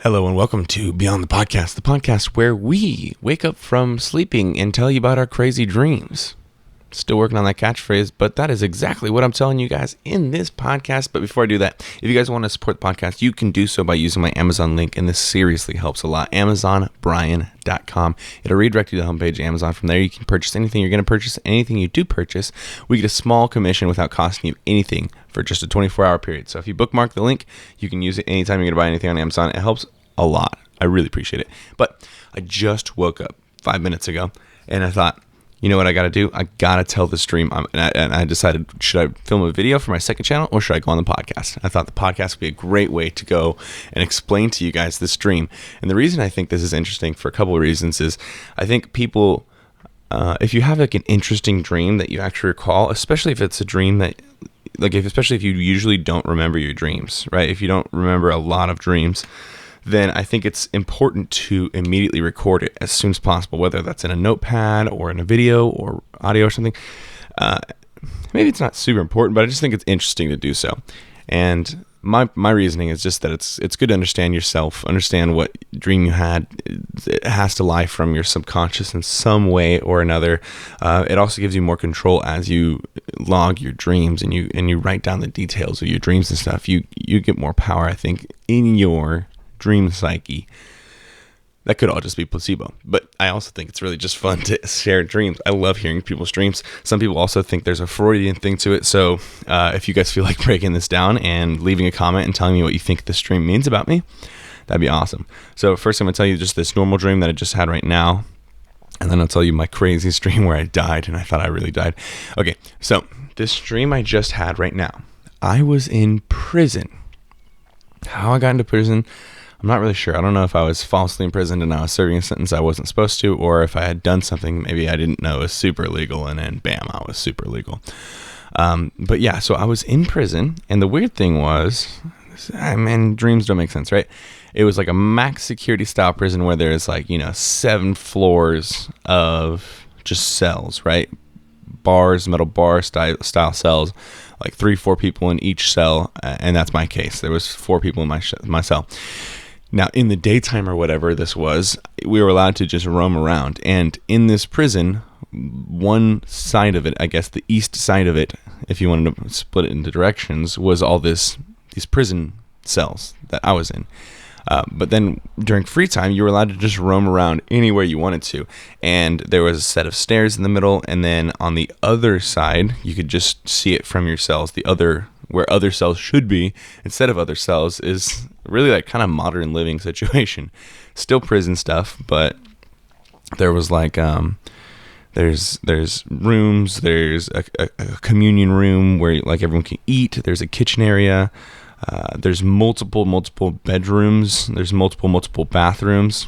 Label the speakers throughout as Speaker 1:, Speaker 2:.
Speaker 1: Hello and welcome to Beyond the podcast where we wake up from sleeping and tell you about our crazy dreams. Still working on that catchphrase, but that is exactly what I'm telling you guys in this podcast. But before I do that, if you guys want to support the podcast, you can do so by using my Amazon link, and this seriously helps a lot. AmazonBrian.com. It'll redirect you to the homepage of Amazon. From there, you can purchase anything you're going to purchase. Anything you do purchase, we get a small commission without costing you anything for just a 24-hour period. So if you bookmark the link, you can use it anytime you're going to buy anything on Amazon. It helps a lot. I really appreciate it. But I just woke up 5 minutes ago, and I thought, you know what I got to do? I got to tell this dream. And I decided, should I film a video for my second channel or should I go on the podcast? I thought the podcast would be a great way to go and explain to you guys this dream. And the reason I think this is interesting for a couple of reasons is I think people, if you have like an interesting dream that you actually recall, especially if it's a dream that, especially if you usually don't remember your dreams, right? If you don't remember a lot of dreams, then I think it's important to immediately record it as soon as possible, whether that's in a notepad or in a video or audio or something. Maybe it's not super important, but I just think it's interesting to do so. And my reasoning is just that it's good to understand yourself, understand what dream you had. It has to lie from your subconscious in some way or another. It also gives you more control as you log your dreams and you write down the details of your dreams and stuff. You get more power, I think, in your dream psyche. That could all just be placebo, but I also think it's really just fun to share dreams. I love hearing people's dreams. Some people also think there's a Freudian thing to it, so if you guys feel like breaking this down and leaving a comment and telling me what you think this dream means about me, that'd be awesome. So first I'm going to tell you just this normal dream that I just had right now, and then I'll tell you my craziest dream where I died and I thought I really died. Okay, so this dream I just had right now, I was in prison. How I got into prison, I'm not really sure. I don't know if I was falsely imprisoned and I was serving a sentence I wasn't supposed to, or if I had done something maybe I didn't know was super illegal, and then bam, I was super illegal. But yeah, so I was in prison, and the weird thing was, dreams don't make sense, right? It was like a max security style prison where there's 7 floors of just cells, right? Bars, metal bar style cells, like 3-4 people in each cell, and that's my case. There was 4 people in my cell. Now, in the daytime or whatever this was, we were allowed to just roam around. And in this prison, one side of it, I guess the east side of it, if you wanted to split it into directions, was all these prison cells that I was in. But then during free time, you were allowed to just roam around anywhere you wanted to. And there was a set of stairs in the middle. And then on the other side, you could just see it from your cells. Where other cells should be instead of other cells is really like kind of modern living situation. Still prison stuff, but there was there's rooms, there's a communion room where like everyone can eat. There's a kitchen area. There's multiple bedrooms. There's multiple bathrooms.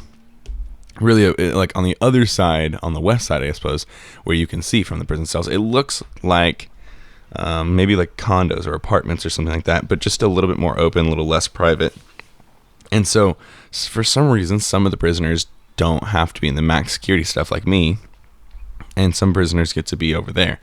Speaker 1: Really, like on the other side, on the west side, I suppose, where you can see from the prison cells, it looks like maybe like condos or apartments or something like that, but just a little bit more open, a little less private. And so, for some reason, some of the prisoners don't have to be in the max security stuff like me, and some prisoners get to be over there.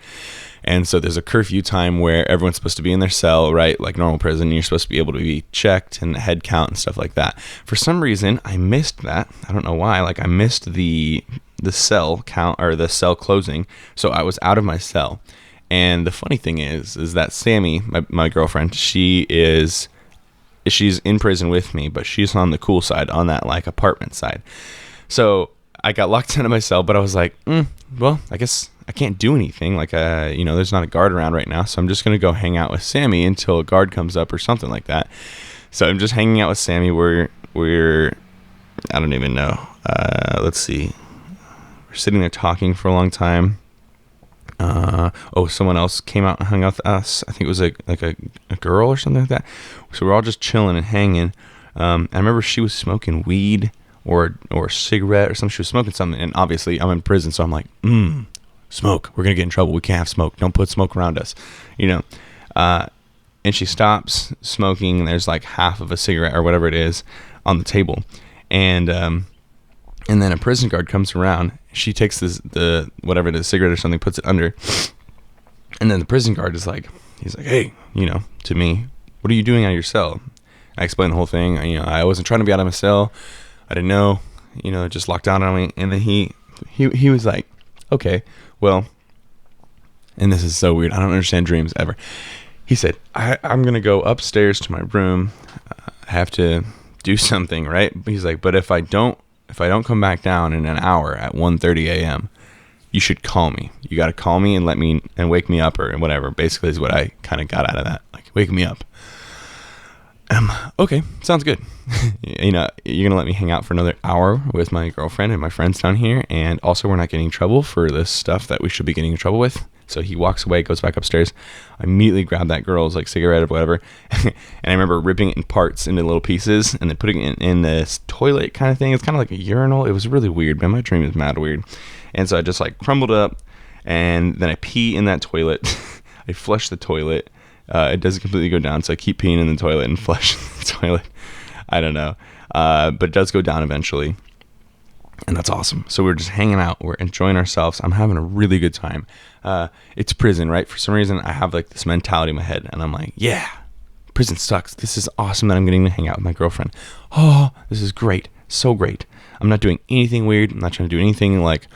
Speaker 1: And so there's a curfew time where everyone's supposed to be in their cell, right? Like normal prison, you're supposed to be able to be checked and head count and stuff like that. For some reason, I missed that. I don't know why. I missed the cell count or the cell closing. So I was out of my cell. And the funny thing is that Sammy, my girlfriend, she's in prison with me, but she's on the cool side, on that apartment side. So I got locked out of my cell, but I was like, well, I guess I can't do anything. There's not a guard around right now, so I'm just going to go hang out with Sammy until a guard comes up or something like that. So I'm just hanging out with Sammy. We're I don't even know. Let's see. We're sitting there talking for a long time. Someone else came out and hung out with us. I think it was a girl or something like that. So we're all just chilling and hanging. I remember she was smoking weed or a cigarette or something. She was smoking something, and obviously I'm in prison, so I'm like, smoke. We're gonna get in trouble. We can't have smoke. Don't put smoke around us, And she stops smoking, and there's like half of a cigarette or whatever it is on the table, and then a prison guard comes around. She takes the whatever it is, cigarette or something, puts it under, and then the prison guard is like, he's like, hey, to me, what are you doing out of your cell? I explained the whole thing. I wasn't trying to be out of my cell. I didn't know, it just locked down on me. And then he was like, okay, well, and this is so weird. I don't understand dreams ever. He said, I'm going to go upstairs to my room. I have to do something, right? He's like, but if I don't come back down in an hour at 1:30 a.m., you should call me. You got to call me and wake me up or whatever. Basically is what I kind of got out of that. Like, wake me up. Okay, sounds good. You're going to let me hang out for another hour with my girlfriend and my friends down here. And also we're not getting in trouble for this stuff that we should be getting in trouble with. So he walks away, goes back upstairs. I immediately grab that girl's like cigarette or whatever. And I remember ripping it in parts into little pieces and then putting it in this toilet kind of thing. It's kind of like a urinal. It was really weird, man. My dream is mad weird. And so I just like crumbled up and then I pee in that toilet. I flush the toilet. It doesn't completely go down. So I keep peeing in the toilet and flush the toilet. I don't know. But it does go down eventually. And that's awesome. So we're just hanging out. We're enjoying ourselves. I'm having a really good time. It's prison, right? For some reason, I have like this mentality in my head. And I'm like, yeah, prison sucks. This is awesome that I'm getting to hang out with my girlfriend. Oh, this is great. So great. I'm not doing anything weird. I'm not trying to do anything like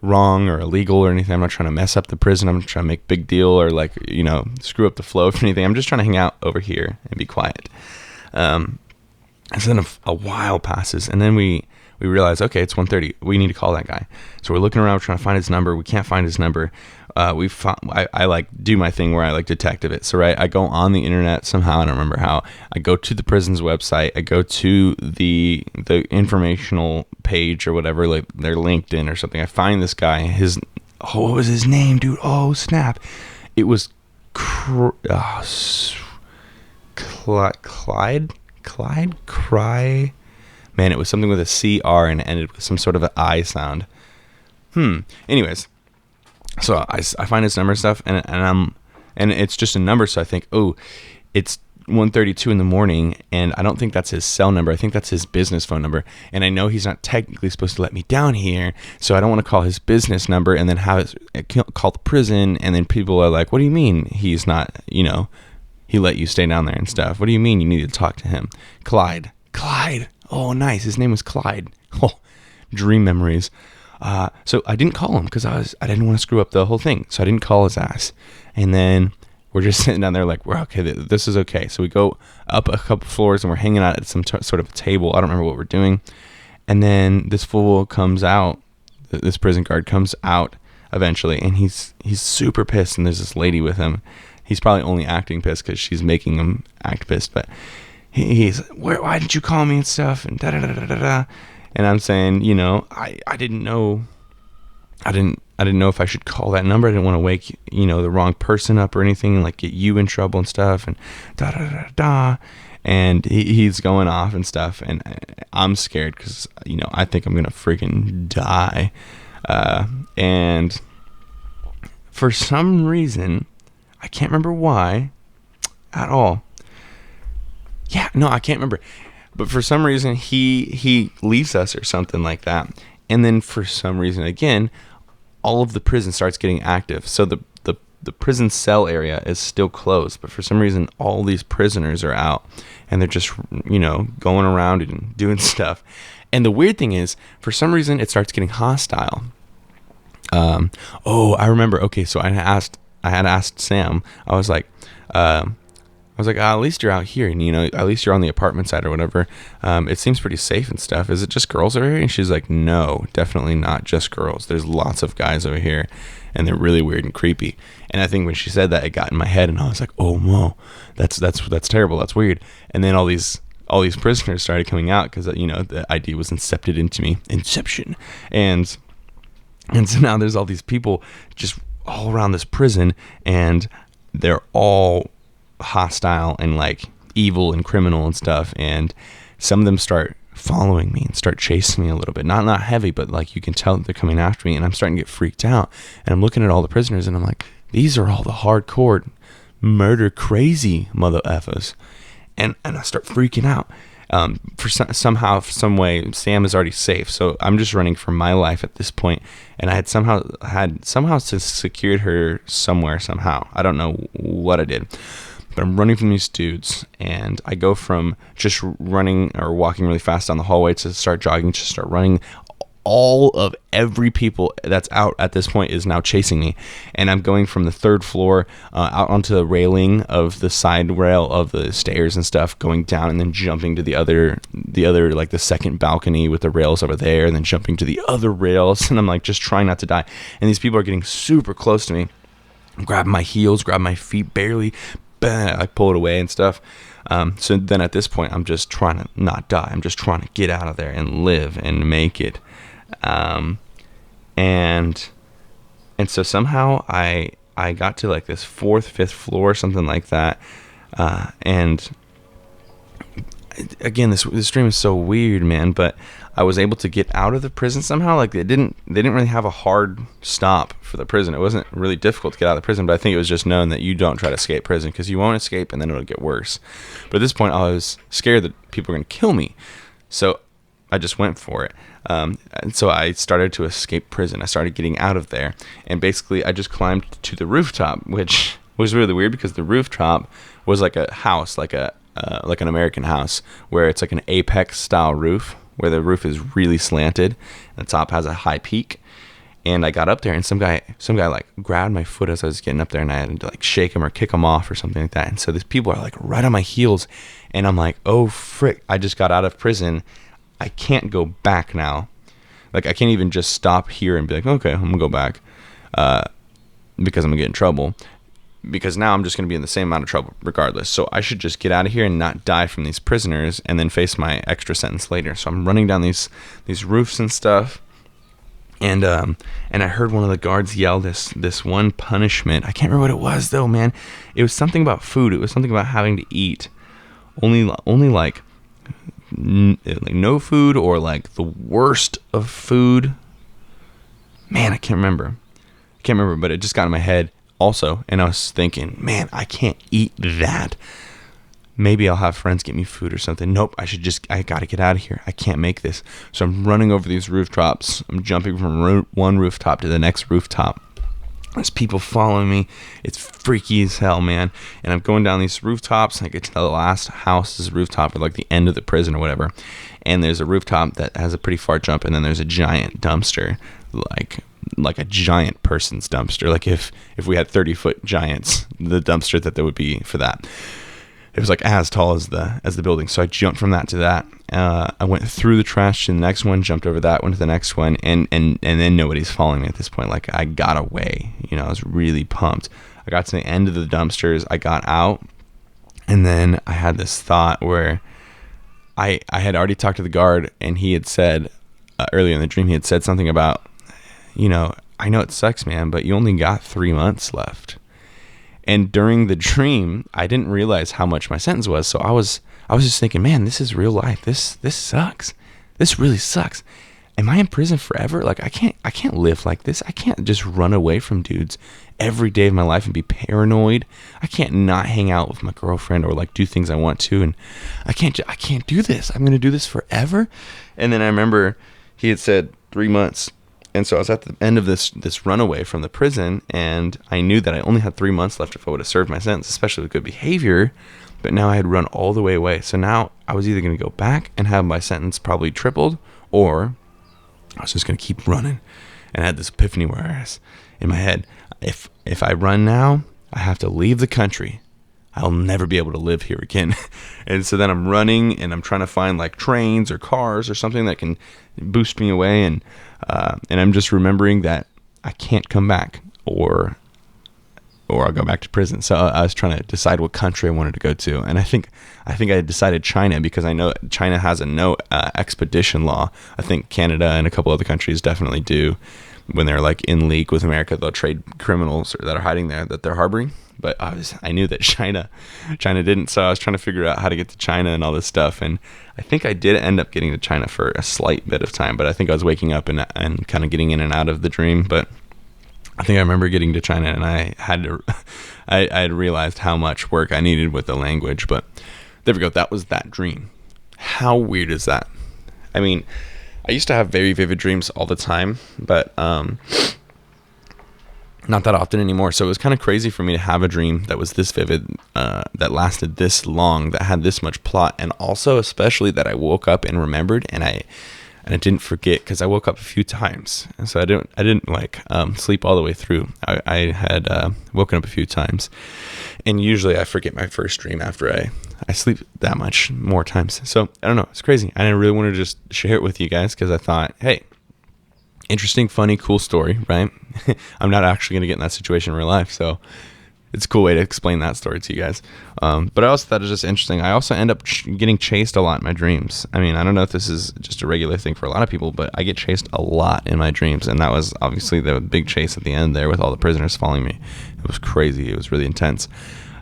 Speaker 1: wrong or illegal or anything. I'm not trying to mess up the prison. I'm not trying to make big deal or like, screw up the flow of anything. I'm just trying to hang out over here and be quiet. And so then a while passes and then we realize, okay, it's 1:30. We need to call that guy. So we're looking around, we're trying to find his number. We can't find his number. I like do my thing where I like detective it. So right, I go on the internet somehow. I don't remember how. I go to the prison's website. I go to the informational page or whatever, like their LinkedIn or something. I find this guy. What was his name, dude? Oh snap! It was Clyde. Man, it was something with a CR and it ended with some sort of an I sound. Anyways, so I find his number stuff and it's just a number. So I think, oh, it's 1:32 in the morning, and I don't think that's his cell number. I think that's his business phone number. And I know he's not technically supposed to let me down here, so I don't want to call his business number and then call the prison. And then people are like, "What do you mean he's not? He let you stay down there and stuff. What do you mean you need to talk to him?" Clyde. Oh, nice. His name was Clyde. Oh, dream memories. So I didn't call him because I didn't want to screw up the whole thing. So I didn't call his ass. And then we're just sitting down there like, we're okay. This is okay. So we go up a couple floors and we're hanging out at some sort of a table. I don't remember what we're doing. And then this fool comes out. This prison guard comes out eventually, and he's super pissed. And there's this lady with him. He's probably only acting pissed because she's making him act pissed, but he's, why didn't you call me and stuff, and da-da-da-da-da-da. And I'm saying, I didn't know. I didn't know if I should call that number. I didn't want to wake, the wrong person up or anything, and like get you in trouble and stuff, and da-da-da-da-da. And he's going off and stuff, and I'm scared because, I think I'm going to freaking die. And for some reason, I can't remember why at all. Yeah, no, I can't remember. But for some reason, he leaves us or something like that. And then for some reason, again, all of the prison starts getting active. So the prison cell area is still closed. But for some reason, all these prisoners are out. And they're just, going around and doing stuff. And the weird thing is, for some reason, it starts getting hostile. I remember. Okay, so I had asked Sam. I was like, at least you're out here, and at least you're on the apartment side or whatever. It seems pretty safe and stuff. Is it just girls over here? And she's like, no, definitely not just girls. There's lots of guys over here, and they're really weird and creepy. And I think when she said that, it got in my head, and I was like, oh no, that's terrible. That's weird. And then all these prisoners started coming out because the idea was incepted into me, Inception, and so now there's all these people just all around this prison, and they're all hostile and like evil and criminal and stuff, and some of them start following me and start chasing me a little bit, not heavy, but like you can tell that they're coming after me, and I'm starting to get freaked out. And I'm looking at all the prisoners and I'm like, these are all the hardcore murder crazy mother effers, and I start freaking out. For somehow, some way, Sam is already safe, so I'm just running for my life at this point. And I had somehow secured her somewhere. Somehow, I don't know what I did, but I'm running from these dudes, and I go from just running or walking really fast down the hallway to start jogging, to start running. All of every people that's out at this point is now chasing me, and I'm going from the third floor out onto the railing of the side rail of the stairs and stuff, going down and then jumping to the other like the second balcony with the rails over there, and then jumping to the other rails, and I'm like just trying not to die. And these people are getting super close to me. I'm grabbing my heels, grabbing my feet, barely, I pull it away and stuff. So then at this point, I'm just trying to not die. I'm just trying to get out of there and live and make it. And so somehow I got to like this fourth, fifth floor, something like that. And again, this dream is so weird, man, but I was able to get out of the prison somehow. Like they didn't really have a hard stop for the prison. It wasn't really difficult to get out of the prison, but I think it was just known that you don't try to escape prison because you won't escape and then it'll get worse. But at this point, I was scared that people were going to kill me. So I just went for it. And so I started to escape prison. I started getting out of there. And basically, I just climbed to the rooftop, which was really weird because the rooftop was like a house, like an American house, where it's like an apex style roof, where the roof is really slanted. And the top has a high peak. And I got up there, and some guy like grabbed my foot as I was getting up there, and I had to like shake him or kick him off or something like that. And so these people are like right on my heels, and I'm like, oh frick! I just got out of prison. I can't go back now. Like I can't even just stop here and be like, okay, I'm gonna go back, because I'm gonna get in trouble. Because now I'm just gonna be in the same amount of trouble regardless. So I should just get out of here and not die from these prisoners, and then face my extra sentence later. So I'm running down these roofs and stuff. And I heard one of the guards yell this one punishment. I can't remember what it was though, man. It was something about food. It was something about having to eat. Only like no food, or like the worst of food. Man, I can't remember, but it just got in my head also. And I was thinking, man, I can't eat that. Maybe I'll have friends get me food or something. Nope, I gotta get out of here. I can't make this. So I'm running over these rooftops. I'm jumping from one rooftop to the next rooftop. There's people following me. It's freaky as hell, man. And I'm going down these rooftops. And I get to the last house's rooftop, or like the end of the prison or whatever. And there's a rooftop that has a pretty far jump. And then there's a giant dumpster, like a giant person's dumpster. Like if we had 30-foot giants, the dumpster that there would be for that. It was like as tall as the building. So I jumped from that to that. I went through the trash to the next one, jumped over that one to the next one, and then nobody's following me at this point. Like I got away. I was really pumped. I got to the end of the dumpsters. I got out, and then I had this thought where I had already talked to the guard, and he had said earlier in the dream, he had said something about, I know it sucks, man, but you only got 3 months left. And during the dream, I didn't realize how much my sentence was. So I was just thinking, man, this is real life. This sucks. This really sucks. Am I in prison forever? Like I can't live like this. I can't just run away from dudes every day of my life and be paranoid. I can't not hang out with my girlfriend or like do things I want to. And I can't do this. I'm going to do this forever. And then I remember he had said 3 months. And so I was at the end of this runaway from the prison, and I knew that I only had 3 months left if I would have served my sentence, especially with good behavior. But now I had run all the way away. So now I was either going to go back and have my sentence probably tripled, or I was just going to keep running. And I had this epiphany where I was in my head, if I run now, I have to leave the country. I'll never be able to live here again. And so then I'm running, and I'm trying to find like trains or cars or something that can boost me away. And I'm just remembering that I can't come back, or I'll go back to prison. So I was trying to decide what country I wanted to go to. And I think I decided China, because I know China has a no expedition law. I think Canada and a couple other countries definitely do. When they're like in league with America, they'll trade criminals that are hiding there that they're harboring. But I knew that China didn't, so I was trying to figure out how to get to China and all this stuff. And I think I did end up getting to China for a slight bit of time, but I think I was waking up and kind of getting in and out of the dream. But I think I remember getting to China, and I had realized how much work I needed with the language. But there we go. That was that dream. How weird is that? I mean, I used to have very vivid dreams all the time, but not that often anymore. So it was kind of crazy for me to have a dream that was this vivid, that lasted this long, that had this much plot, and also especially that I woke up and remembered, and I didn't forget, because I woke up a few times, and so I didn't like sleep all the way through. I had woken up a few times, and usually I forget my first dream after I sleep that much more times. So I don't know, it's crazy. I didn't really want to just share it with you guys, because I thought, hey, interesting, funny, cool story, right? I'm not actually going to get in that situation in real life, so it's a cool way to explain that story to you guys. But I also thought it was just interesting. I also end up getting chased a lot in my dreams. I mean, I don't know if this is just a regular thing for a lot of people, but I get chased a lot in my dreams, and that was obviously the big chase at the end there with all the prisoners following me. It was crazy. It was really intense.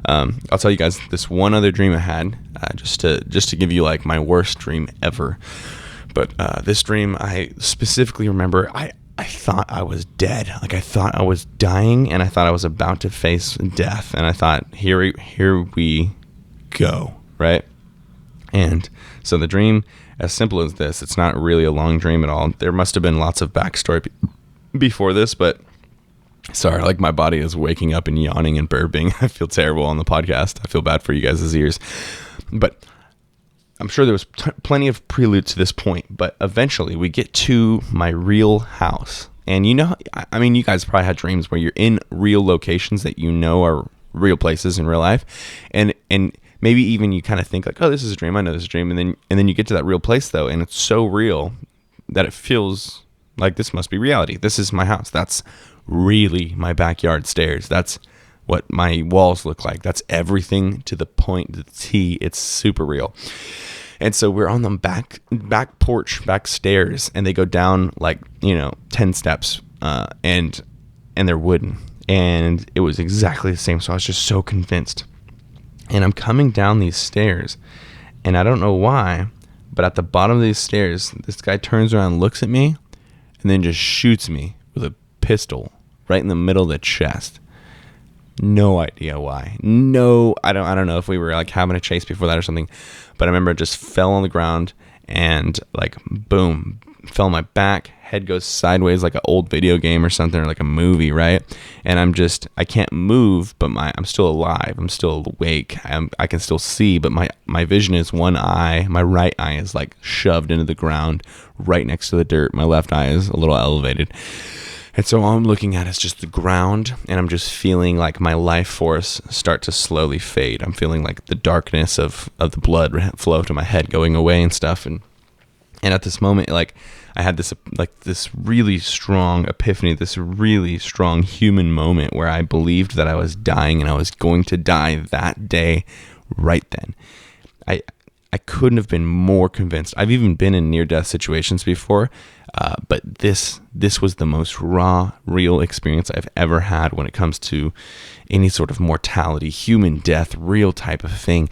Speaker 1: I'll tell you guys this one other dream I had, just to give you like my worst dream ever. But this dream, I specifically remember, I thought I was dead. Like, I thought I was dying, and I thought I was about to face death. And I thought, here we go, right? And so the dream, as simple as this, it's not really a long dream at all. There must have been lots of backstory before this, but sorry, like my body is waking up and yawning and burping. I feel terrible on the podcast. I feel bad for you guys' ears. But I'm sure there was plenty of prelude to this point, but eventually we get to my real house. And you know, I mean, you guys probably had dreams where you're in real locations that you know are real places in real life. And maybe even you kind of think like, oh, this is a dream. I know this is a dream. And then you get to that real place though, and it's so real that it feels like this must be reality. This is my house. That's really my backyard stairs. That's what my walls look like. That's everything to the point, to the T. It's super real. And so we're on the back porch, back stairs, and they go down like, 10 steps, and they're wooden. And it was exactly the same. So I was just so convinced. And I'm coming down these stairs, and I don't know why, but at the bottom of these stairs, this guy turns around, looks at me, and then just shoots me with a pistol right in the middle of the chest. No idea why. No, I don't know if we were like having a chase before that or something, but I remember it just fell on the ground and like boom, fell on my back. Head goes sideways like an old video game or something, or like a movie, right? And I can't move, but I'm still alive. I'm still awake. I can still see, but my vision is one eye. My right eye is like shoved into the ground right next to the dirt. My left eye is a little elevated. And so all I'm looking at is just the ground, and I'm just feeling like my life force start to slowly fade. I'm feeling like the darkness of the blood flow to my head going away and stuff. And at this moment, like, I had this really strong epiphany, this really strong human moment where I believed that I was dying, and I was going to die that day right then. I couldn't have been more convinced. I've even been in near-death situations before, but this was the most raw, real experience I've ever had when it comes to any sort of mortality, human death, real type of thing.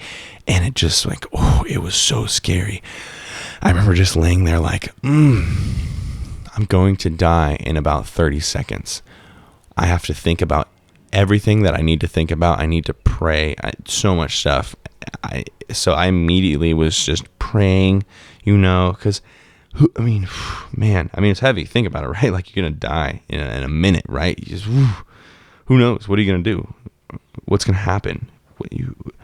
Speaker 1: And it just like, it was so scary. I remember just laying there like, I'm going to die in about 30 seconds. I have to think about everything that I need to think about. I need to pray. So much stuff. So I immediately was just praying, because, it's heavy. Think about it, right? Like, you're going to die in a minute, right? You just, who knows? What are you going to do? What's going to happen?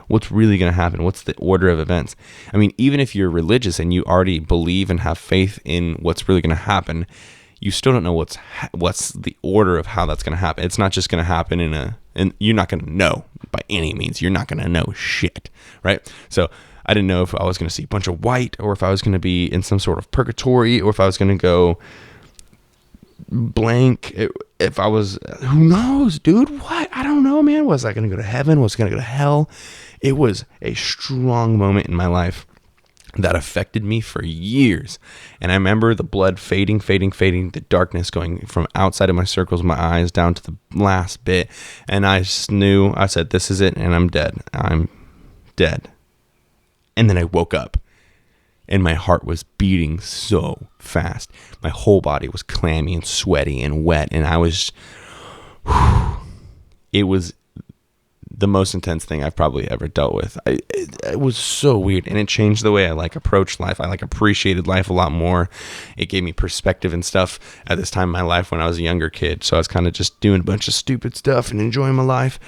Speaker 1: What's really going to happen? What's the order of events? I mean, even if you're religious and you already believe and have faith in what's really going to happen, you still don't know what's the order of how that's going to happen. It's not just going to happen and you're not going to know by any means. You're not going to know shit, right? So I didn't know if I was going to see a bunch of white, or if I was going to be in some sort of purgatory, or if I was going to go blank. If I was, who knows, dude? What? I don't know, man. Was I going to go to heaven? Was I going to go to hell? It was a strong moment in my life that affected me for years. And I remember the blood fading, the darkness going from outside of my circles of my eyes down to the last bit. And I just knew, I said, this is it, and I'm dead. I'm dead. And then I woke up, and my heart was beating so fast. My whole body was clammy and sweaty and wet, and I was, it was the most intense thing I've probably ever dealt with. It was so weird, and it changed the way I like approached life. I like appreciated life a lot more. It gave me perspective and stuff at this time in my life when I was a younger kid. So I was kind of just doing a bunch of stupid stuff and enjoying my life.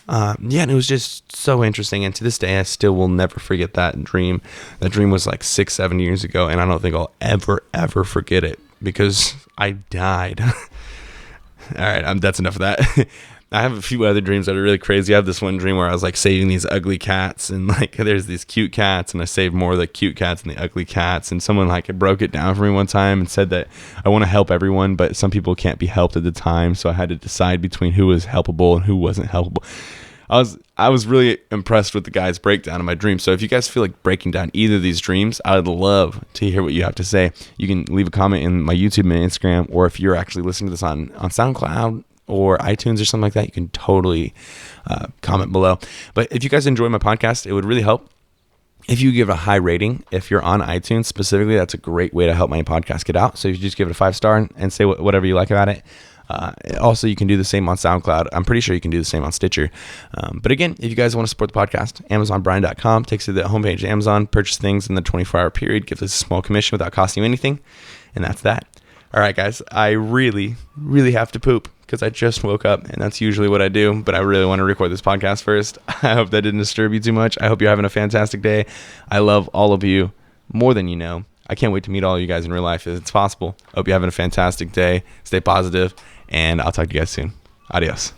Speaker 1: And it was just so interesting. And to this day, I still will never forget that dream. That dream was like 6-7 years ago, and I don't think I'll ever forget it because I died. All right, that's enough of that. I have a few other dreams that are really crazy. I have this one dream where I was like saving these ugly cats, and like there's these cute cats, and I saved more of the cute cats than the ugly cats. And someone like broke it down for me one time and said that I want to help everyone, but some people can't be helped at the time. So I had to decide between who was helpable and who wasn't helpable. I was really impressed with the guy's breakdown of my dream. So if you guys feel like breaking down either of these dreams, I would love to hear what you have to say. You can leave a comment in my YouTube and Instagram, or if you're actually listening to this on SoundCloud or iTunes or something like that, you can totally comment below. But if you guys enjoy my podcast, it would really help if you give a high rating. If you're on iTunes specifically, that's a great way to help my podcast get out. So you just give it a 5-star and say whatever you like about it. Also, you can do the same on SoundCloud. I'm pretty sure you can do the same on Stitcher. But again, if you guys want to support the podcast, AmazonBrian.com takes you to the homepage of Amazon. Purchase things in the 24-hour period. Gives us a small commission without costing you anything. And that's that. All right, guys. I really have to poop because I just woke up, and that's usually what I do. But I really want to record this podcast first. I hope that didn't disturb you too much. I hope you're having a fantastic day. I love all of you more than you know. I can't wait to meet all of you guys in real life if it's possible. I hope you're having a fantastic day. Stay positive. And I'll talk to you guys soon. Adios.